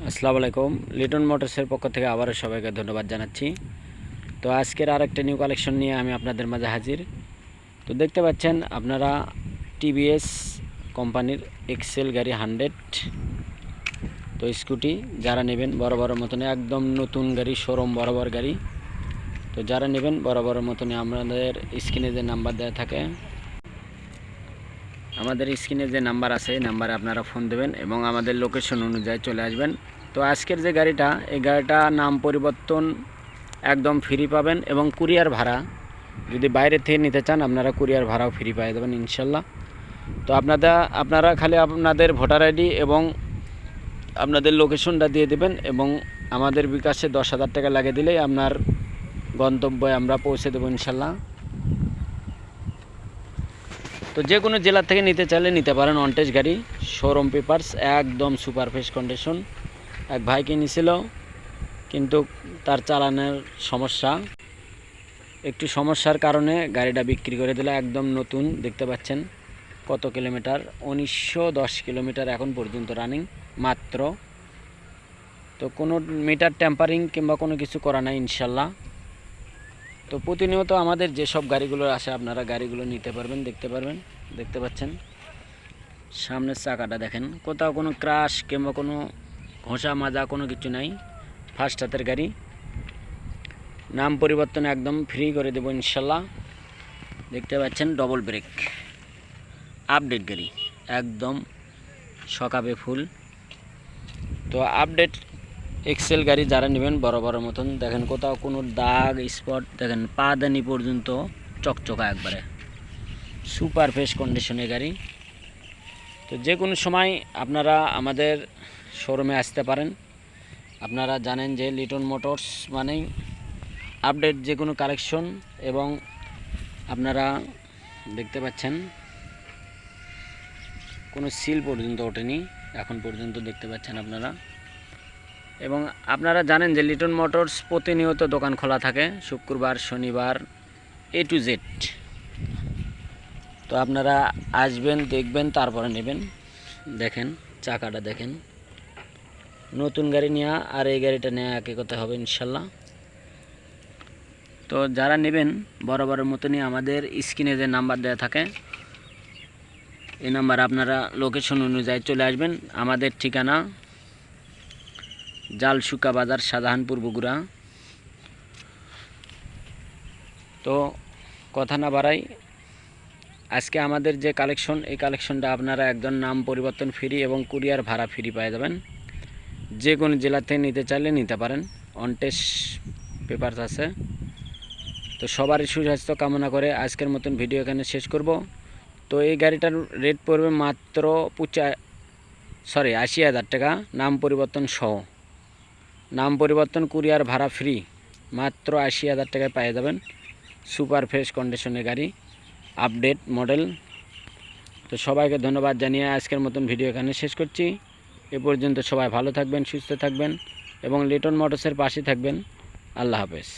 আসসালামু আলাইকুম। লিটন মোটরসের পক্ষ থেকে আবারও সবাইকে ধন্যবাদ জানাচ্ছি। তো আজকের আরেকটা নিউ কালেকশন নিয়ে আমি আপনাদের মাঝে হাজির। তো দেখতে পাচ্ছেন আপনারা টিভিএস কোম্পানির এক্সেল গাড়ি 100 তো স্কুটি যারা নেবেন বড় বড় মতনে একদম নতুন গাড়ি, শোরুম বরাবর গাড়ি। তো যারা নেবেন বড় বড় মতনে আমাদের স্ক্রিনে যে নাম্বার দেওয়া থাকে, আমাদের স্ক্রিনে যে নাম্বার আছে এই নাম্বারে আপনারা ফোন দেবেন এবং আমাদের লোকেশন অনুযায়ী চলে আসবেন। তো আজকের যে গাড়িটা, এই গাড়িটা নাম পরিবর্তন একদম ফ্রি পাবেন এবং কুরিয়ার ভাড়া যদি বাইরে থেকে নিতে চান আপনারা কুরিয়ার ভাড়াও ফ্রি পেয়ে দেবেন ইনশাল্লাহ। তো আপনারা খালি আপনাদের ভোটার আইডি এবং আপনাদের লোকেশনটা দিয়ে দেবেন এবং আমাদের বিকাশে 10,000 টাকা লাগিয়ে দিলেই আপনার গন্তব্যে আমরা পৌঁছে দেবো ইনশাল্লাহ। তো যে কোনো জেলা থেকে নিতে চাইলে নিতে পারেন। অনটেস্ট গাড়ি, শোরুম পেপারস, একদম সুপার ফ্রেশ কন্ডিশন। এক ভাই কিনেছিল কিন্তু তার চালানোর একটু সমস্যার কারণে গাড়িটা বিক্রি করে দিল। একদম নতুন, দেখতে পাচ্ছেন কত কিলোমিটার, 1910 কিলোমিটার এখন পর্যন্ত রানিং মাত্র। তো কোনো মিটার ট্যাম্পারিং কিংবা কোনো কিছু করা নাই ইনশাল্লাহ। তো প্রতিনিয়ত আমাদের যেসব গাড়িগুলো আসে আপনারা গাড়িগুলো নিতে পারবেন, দেখতে পাচ্ছেন সামনের চাকাটা দেখেন, কোথাও কোনো ক্রাশ কিংবা কোনো ঘষা মাজা কোনো কিছু নাই। ফার্স্ট হাতের গাড়ি, নাম পরিবর্তন একদম ফ্রি করে দেবো ইনশাল্লাহ। দেখতে পাচ্ছেন ডবল ব্রেক, আপডেট গাড়ি, একদম সকাবে ফুল। তো আপডেট এক্সেল গাড়ি যারা নেবেন বড় বড় মতন দেখেন, কোথাও কোনো দাগ স্পট দেখেন, পাদানি পর্যন্ত চকচকা, একবারে সুপার ফ্রেশ কন্ডিশনের গাড়ি। তো যে কোনো সময় আপনারা আমাদের শোরুমে আসতে পারেন। আপনারা জানেন যে লিটন মোটরস মানেই আপডেট যে কোনো কালেকশন। এবং আপনারা দেখতে পাচ্ছেন কোনো সিল পর্যন্ত ওঠেনি এখন পর্যন্ত, দেখতে পাচ্ছেন আপনারা। এবং আপনারা জানেন যে লিটন মোটরস প্রতিনিয়ত দোকান খোলা থাকে, শুক্রবার শনিবার A to Z। তো আপনারা আসবেন, দেখবেন, তারপরে নেবেন। দেখেন চাকাটা দেখেন, নতুন গাড়ি নেওয়া আর এই গাড়িটা নেওয়া একই কথা হবে ইনশাল্লাহ। তো যারা নেবেন বরাবরের মতনই আমাদের স্ক্রিনে যে নাম্বার দেওয়া থাকে এই নাম্বার আপনারা লোকেশন অনুযায়ী চলে আসবেন। আমাদের ঠিকানা জালশুকা বাজার, শাহজাহানপুর, বগুড়া। তো কথা না বাড়াই, আজকে আমাদের যে কালেকশন, এই কালেকশনটা আপনারা একজন নাম পরিবর্তন ফ্রি এবং কুরিয়ার ভাড়া ফ্রি পেয়ে যাবেন। যে কোনো জেলা থেকে নিতে চাইলে নিতে পারেন, অনটেস্ট পেপারস আছে। তো সবারই সুস্বাস্থ্য কামনা করে আজকের মতন ভিডিও এখানে শেষ করব। তো এই গাড়িটার রেট পড়বে মাত্র 80,000 টাকা, নাম পরিবর্তন সহ। নাম পরিবর্তন কুরিয়ার ভাড়া ফ্রি, মাত্র 80,000 টাকায় পেয়ে যাবেন। সুপার ফ্রেশ কন্ডিশনের গাড়ি, আপডেট মডেল। তো সবাইকে ধন্যবাদ জানিয়ে আজকের মতন ভিডিও এখানে শেষ করছি। এ পর্যন্ত সবাই ভালো থাকবেন, সুস্থ থাকবেন এবং লিটন মোটরসের পাশে থাকবেন। আল্লাহ হাফেজ।